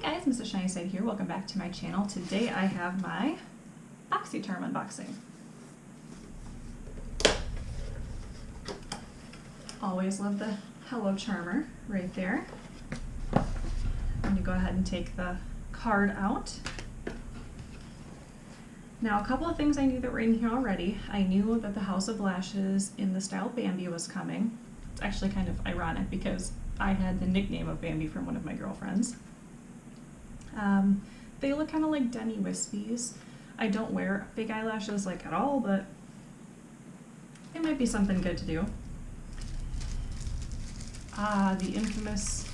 guys, Mrs. Shiny Side here. Welcome back to my channel. Today I have my Boxycharm unboxing. Always love the Hello Charmer right there. I'm going to go ahead and take the card out. Now, a couple of things I knew that were in here already. I knew that the House of Lashes in the style Bambi was coming. It's actually kind of ironic because I had the nickname of Bambi from one of my girlfriends. They look kind of like Demi Wispies. I don't wear big eyelashes like at all, but it might be something good to do. The infamous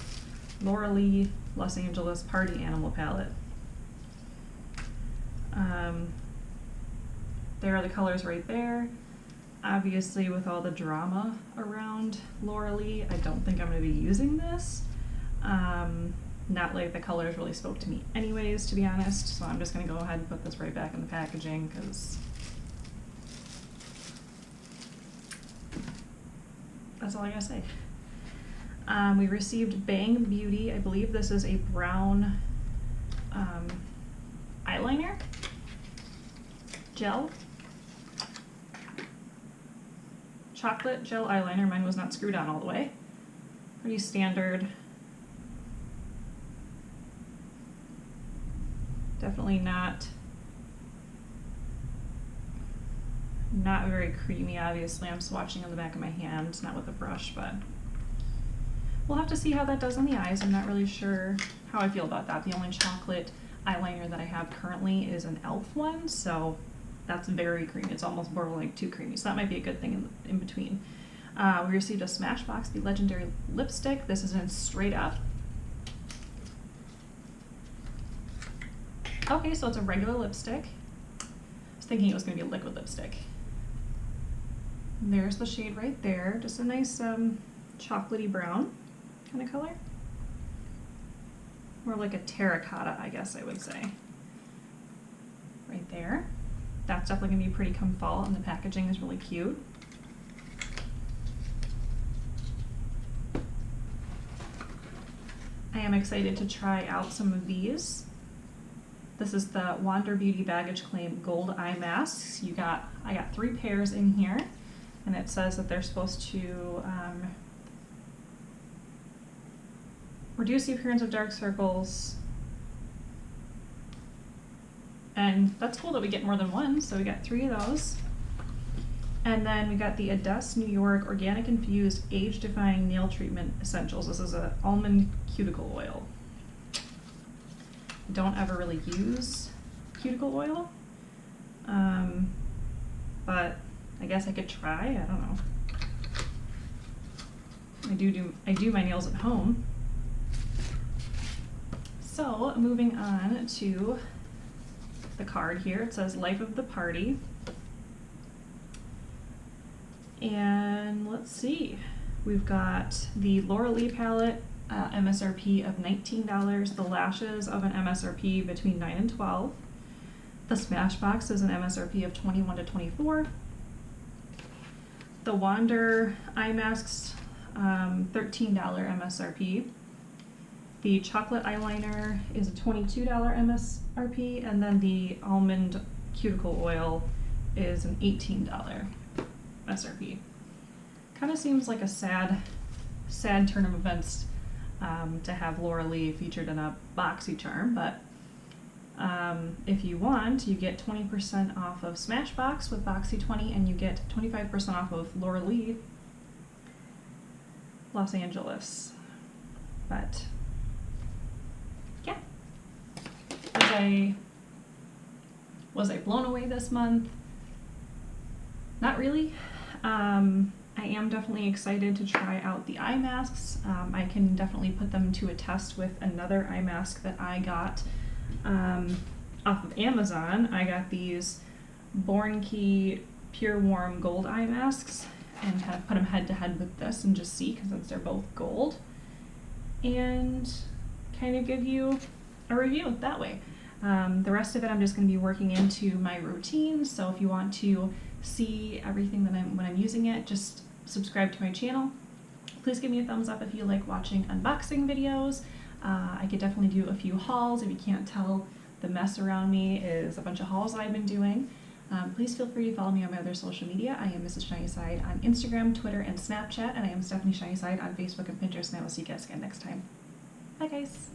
Laura Lee Los Angeles Party Animal palette. There are the colors right there. Obviously, with all the drama around Laura Lee, I don't think I'm going to be using this. Not like the colors really spoke to me anyways, to be honest, so I'm just going to go ahead and put this right back in the packaging because that's all I gotta say. We received Bang Beauty. I believe this is a brown eyeliner gel. Chocolate gel eyeliner. Mine was not screwed on all the way. Pretty standard. Definitely not very creamy, obviously. I'm swatching on the back of my hand, not with a brush, but we'll have to see how that does on the eyes. I'm not really sure how I feel about that. The only chocolate eyeliner that I have currently is an e.l.f. one, so that's very creamy. It's almost borderline too creamy, so that might be a good thing in between. We received a Smashbox, the Legendary Lipstick. This is in Straight Up. Okay, so it's a regular lipstick. I was thinking it was going to be a liquid lipstick. And there's the shade right there. Just a nice chocolatey brown kind of color. More like a terracotta, I guess I would say. Right there. That's definitely going to be pretty come fall, and the packaging is really cute. I am excited to try out some of these. This is the Wander Beauty Baggage Claim Gold Eye Masks. I got 3 pairs in here, and it says that they're supposed to reduce the appearance of dark circles. And that's cool that we get more than one, so we got 3 of those. And then we got the Ades New York Organic Infused Age Defying Nail Treatment Essentials. This is an almond cuticle oil. Don't ever really use cuticle oil, but I guess I could try. I don't know. I do my nails at home. So moving on to the card here, it says Life of the Party, and let's see. We've got the Laura Lee palette. MSRP of $19, the lashes of an MSRP between $9 and $12. The Smashbox is an MSRP of $21 to $24. The Wander eye masks, $13 MSRP. The chocolate eyeliner is a $22 MSRP, and then the almond cuticle oil is an $18 MSRP. Kind of seems like a sad turn of events to have Laura Lee featured in a Boxycharm, but if you want, you get 20% off of Smashbox with Boxy20, and you get 25% off of Laura Lee Los Angeles. But yeah, was I blown away this month? Not really. I am definitely excited to try out the eye masks. I can definitely put them to a test with another eye mask that I got off of Amazon. I got these Born Key Pure Warm Gold eye masks and have put them head to head with this and just see, because they're both gold, and kind of give you a review that way. The rest of it I'm just going to be working into my routine, so if you want to see everything that when I'm using it, just subscribe to my channel. Please give me a thumbs up if you like watching unboxing videos. I could definitely do a few hauls. If you can't tell, the mess around me is a bunch of hauls that I've been doing. Please feel free to follow me on my other social media. I am Mrs. Shynyside on Instagram, Twitter, and Snapchat, and I am Stephanie Shynyside on Facebook and Pinterest, and I will see you guys again next time. Bye, guys.